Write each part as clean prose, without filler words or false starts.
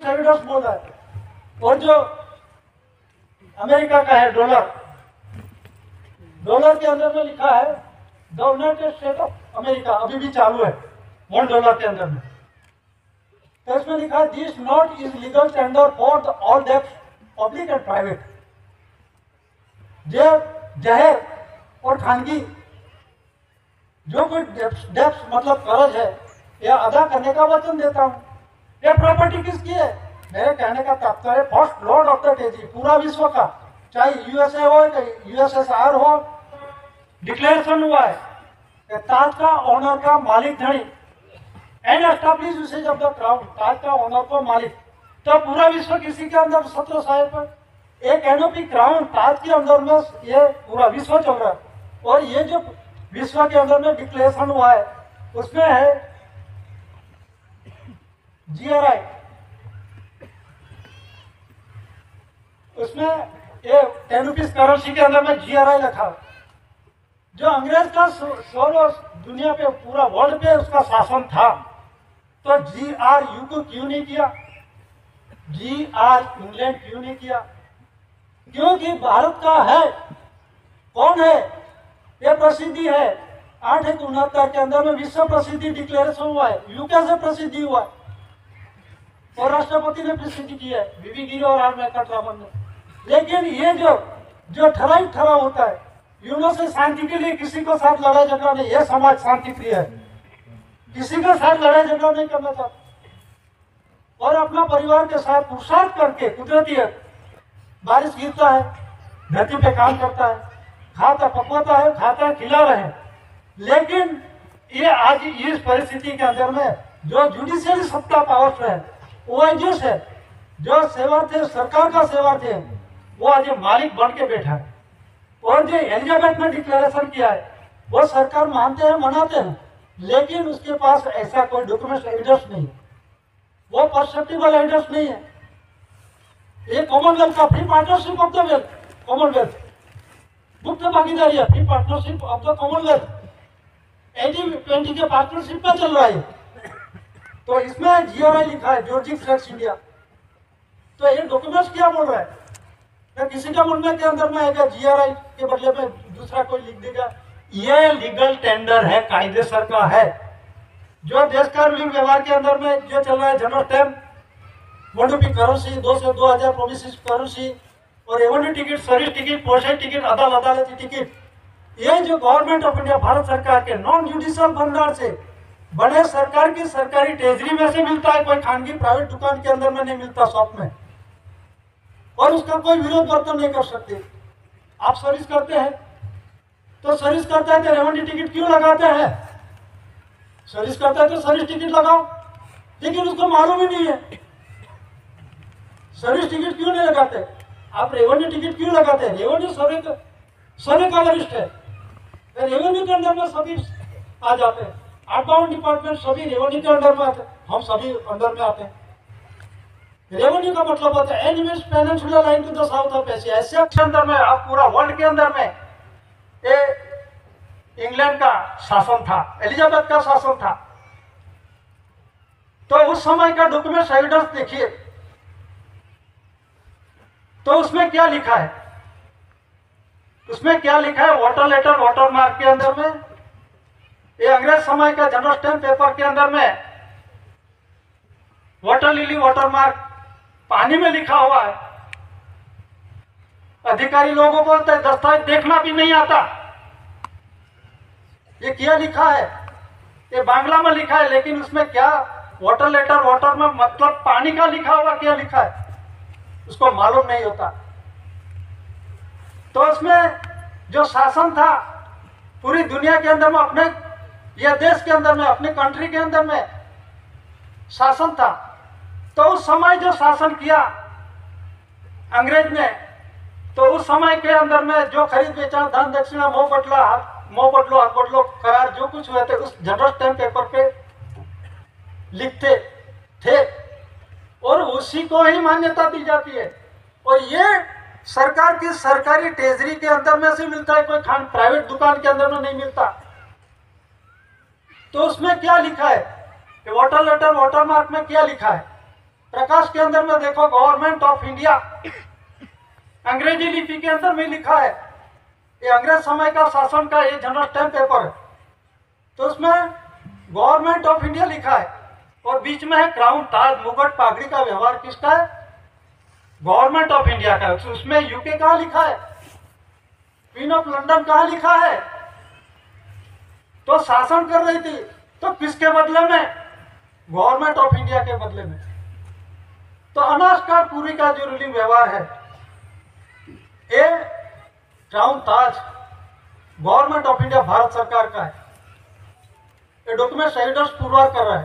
Evidence बोला है। और जो अमेरिका का है डॉलर, डॉलर के अंदर में लिखा है the United state of America, अभी भी चालू है $1 के अंदर में। तो इसमें लिखा है this note is legal tender for the all debts public and private. जाहिर और खानगी जो कोई डेब्ट्स मतलब कर्ज है या अदा करने का वचन देता हूँ। ये प्रॉपर्टी किसकी है? मेरे कहने का तात्पर्य first Lord of the territory, पूरा विश्व का, चाहे यूएसए हो यूएसएसआर हो, डिक्लेरेशन हुआ है कि ताज का ऑनर का मालिक धनी and establish usage of the crown, ताज का ऑनर को मालिक। तो पूरा विश्व किसी के अंदर 17 साल पर एक एनओपी क्राउन ताज के अंदर में ये पूरा विश्व चल रहा है। और ये जो विश्व के अंदर में डिक्लेरेशन हुआ है उसमें है जीआरआई, उसमें ये 10 रुपीज करेंसी के अंदर में जीआरआई रखा। जो अंग्रेज का सोलो दुनिया पे पूरा वर्ल्ड पे उसका शासन था, तो GRU को क्यों नहीं किया? GR इंग्लैंड क्यों नहीं किया? क्योंकि भारत का है। कौन है? ये प्रसिद्धि है 869 के अंदर में विश्व प्रसिद्धि डिक्लेरेशन हुआ है, यूके से प्रसिद्धि हुआ है और राष्ट्रपति ने प्रसिद्धि की है, बीबी गिरी और आर वेंकटरामन ने। लेकिन ये जो ठरा होता है, यूनो से शांति के लिए किसी को साथ लड़ाई झगड़ा नहीं, यह समाज शांति प्रिय है, किसी के साथ लड़ाई झगड़ा नहीं करना चाहता और अपना परिवार के साथ पुरुषार्थ करके, कुदरती है बारिश गिरता है धरती पे काम करता है, खाता पकवाता है, खाता खिला रहे हैं। लेकिन ये आज इस परिस्थिति के अंदर में जो जुडिशियली सत्ता पावर्स है, ओएसएस है, जो सेवार्थ है, सरकार का सेवार्थ है, वो आज मालिक बन के बैठा है। और जो एलिजाबेथ ने डिक्लेरेशन किया है वो सरकार मानते हैं, मनाते हैं, लेकिन उसके पास ऐसा कोई डॉक्यूमेंट एविडेंस नहीं है, वो परसेप्टिबल एविडेंस नहीं है। ये कॉमनवेल्थ का free partnership of the wealth, Commonwealth मुक्त भागीदारी है, free partnership of the Commonwealth 80-20 के पार्टनरशिप में चल रहा है। तो इसमें जीआरआई लिखा है, जॉर्जी फ्लेक्स इंडिया। तो ये डॉक्यूमेंट्स क्या बोल रहा है? तो किसी का मन के अंदर में आएगा जीआरआई के बदले में दूसरा कोई लिख देगा। ये लीगल टेंडर है, कायदेसर का है, जो देश का व्यवहार के अंदर में जो चल रहा है। जनरल स्टैम्प, 1 रुपी करेंसी, 2 से 2000 प्रोविसिस करेंसी और revenue ticket, service ticket, postal ticket, अदालती टिकट, ये जो गवर्नमेंट ऑफ इंडिया भारत सरकार के नॉन जुडिशियल भंडार से बड़े सरकार की सरकारी ट्रेजरी में से मिलता है, कोई खानगी प्राइवेट दुकान के अंदर में नहीं मिलता, शॉप में, और उसका कोई विरोध वर्तन नहीं कर सकते। आप सर्विस करते हैं तो सर्विस करते हैं तो रेवेन्यू टिकट क्यों लगाते हैं? सर्विस करता है तो सर्विस टिकट लगाओ, लेकिन उसको मालूम ही नहीं है सर्विस टिकट क्यों नहीं लगाते। आप रेवेन्यू टिकट क्यों लगाते हैं? रेवेन्यू सर्वे का वरिष्ठ है, रेवेन्यू के अंदर में सभी आ जाते हैं, आउटबाउंड डिपार्टमेंट सभी रेवेन्यू के अंदर में आते हैं, हम सभी अंदर में आते हैं। रेवेन्यू का मतलब होता है एनिमेस peninsula line to the south of Asia. Asia के अंदर में, आप पूरा वर्ल्ड के अंदर में ये इंग्लैंड का शासन था, एलिजाबेथ का शासन था। तो उस समय का डॉक्यूमेंट एविडेंस देखिए, तो उसमें क्या लिखा है? उसमें क्या लिखा है? वाटर लेटर, वाटर मार्क के अंदर में, ये अंग्रेज समय का जनरल स्टैम्प पेपर के अंदर में वाटर लिली, वाटर मार्क पानी में लिखा हुआ है। अधिकारी लोगों को दस्तावेज देखना भी नहीं आता। ये क्या लिखा है? ये बांग्ला में लिखा है, लेकिन उसमें क्या वाटर लेटर, वाटर में मतलब पानी का लिखा हुआ क्या लिखा है उसको मालूम नहीं होता। तो उसमें जो शासन था पूरी दुनिया के अंदर में, अपने या देश के अंदर में, अपने कंट्री के अंदर में शासन था। तो उस समय जो शासन किया अंग्रेज ने, तो उस समय के अंदर में जो खरीद बेचा, धन दक्षिणा, मोह बदलो हाथ बदलो करार जो कुछ हुए थे उस जनरल स्टैम्प पेपर पे लिखते थे और उसी को ही मान्यता दी जाती है। और ये सरकार की सरकारी ट्रेजरी के अंदर में से मिलता है, कोई प्राइवेट दुकान के अंदर में नहीं मिलता। तो उसमें क्या लिखा है? वाटर लेटर, वाटर मार्क में क्या लिखा है? प्रकाश के अंदर में देखो गवर्नमेंट ऑफ इंडिया अंग्रेजी लिपि के अंदर में लिखा है। ये अंग्रेज समय का शासन का ये जनरल स्टैम्प पेपर है, तो उसमें गवर्नमेंट ऑफ इंडिया लिखा है और बीच में है क्राउन, ताज, मुकुट, पागड़ी का व्यवहार किसका है? गवर्नमेंट ऑफ इंडिया का है। तो उसमें यूके कहाँ लिखा है? क्वीन ऑफ लंदन कहाँ लिखा है? तो शासन कर रही थी तो किसके बदले में? गवर्नमेंट ऑफ इंडिया के बदले में। तो अनास्कार पूरी का जो रूलिंग व्यवहार है, ये crown, Taj government of India Bharat सरकार का है। ये डॉक्यूमेंट शहीदों पुरवार कर रहा है,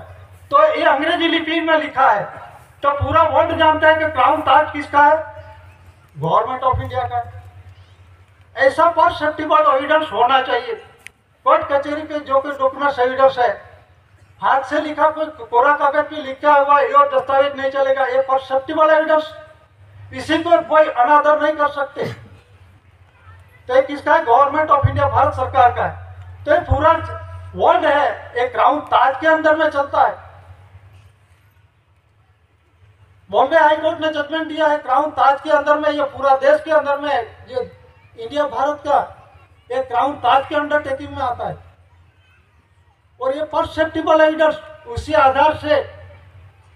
तो ये अंग्रेजी लिपि में लिखा है, तो पूरा वर्ल्ड जानता है कि क्राउन, ताज किसका है? गवर्नमेंट ऑफ इंडिया का है। ऐसा परसेप्टिबल एविडेंस होना चाहिए। कोर्ट कचहरी पे जो कोई डॉक्यूमेंट एविडेंस है, हाथ से लिखा कोई कोरा कागज पे लिखा हुआ ये और दस्तावेज नहीं चलेगा। ये परसेप्टिबल एविडेंस, इसी को कोई अनादर नहीं कर सकते। तो ये किसका है? गवर्नमेंट ऑफ इंडिया भारत सरकार का है। तो ये पूरा वर्ल्ड है, एक क्राउन, ताज के अंदर में चलता है। बॉम्बे हाई कोर्ट ने जजमेंट दिया है क्राउन, ताज के अंदर में, ये पूरा देश के अंदर में, ये इंडिया भारत का एक क्राउन, ताज के अंडरटेकिंग में आता है। और ये परसेप्टिबल एविडेंस, उसी आधार से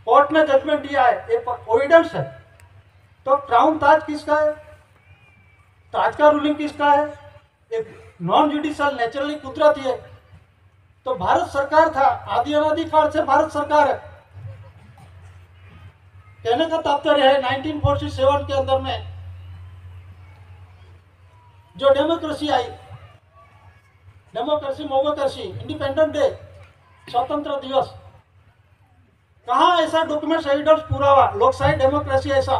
कोर्ट ने जजमेंट दिया है, ये एविडेंस है। तो क्राउन, ताज किसका है? ताज का रूलिंग किसका है? एक नॉन जुडिशियल, नेचुरली कुदरती है। तो भारत सरकार था, आदि अनादि काल से भारत सरकार है। कहने का तात्पर्य है 1947 के अंदर में जो डेमोक्रेसी आई, डेमोक्रेसी, मोमोक्रेसी, इंडिपेंडेंट डे, स्वतंत्र दिवस, कहाँ ऐसा डॉक्यूमेंट एविडेंस पुरावा? लोकशाही डेमोक्रेसी ऐसा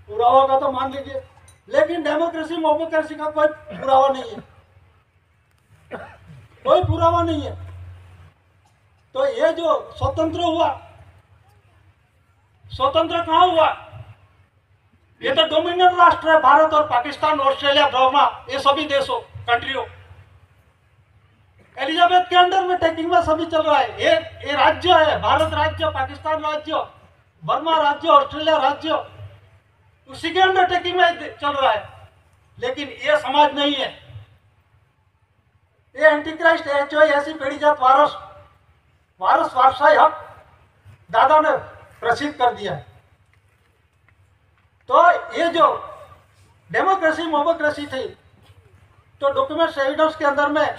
पुरावा का तो मान लीजिए, लेकिन डेमोक्रेसी, मोमोक्रेसी का कोई पुरावा नहीं है, कोई पुरावा नहीं है। तो ये जो स्वतंत्र हुआ, स्वतंत्र कहाँ हुआ? ये तो डोमिनियन राष्ट्र है, भारत और पाकिस्तान, ऑस्ट्रेलिया, बर्मा, ये सभी देशों, कंट्रियों, एलिजाबेथ के अंडर में टेकिंग में सभी चल रहा है। ये राज्य है, भारत राज्य, पाकिस्तान राज्य, बर्मा राज्य, ऑस्ट्रेलिया राज्य, उसी के अंडरटेकिंग में चल रहा है। लेकिन ये समाज नहीं है, ये एंटीक्राइस्ट, ऐसी पीढ़ी जात वारसाई हक दादा ने प्रसिद्ध कर दिया है। तो ये जो डेमोक्रेसी, मोमोक्रेसी थी, तो डॉक्यूमेंट एविडेंस के अंदर में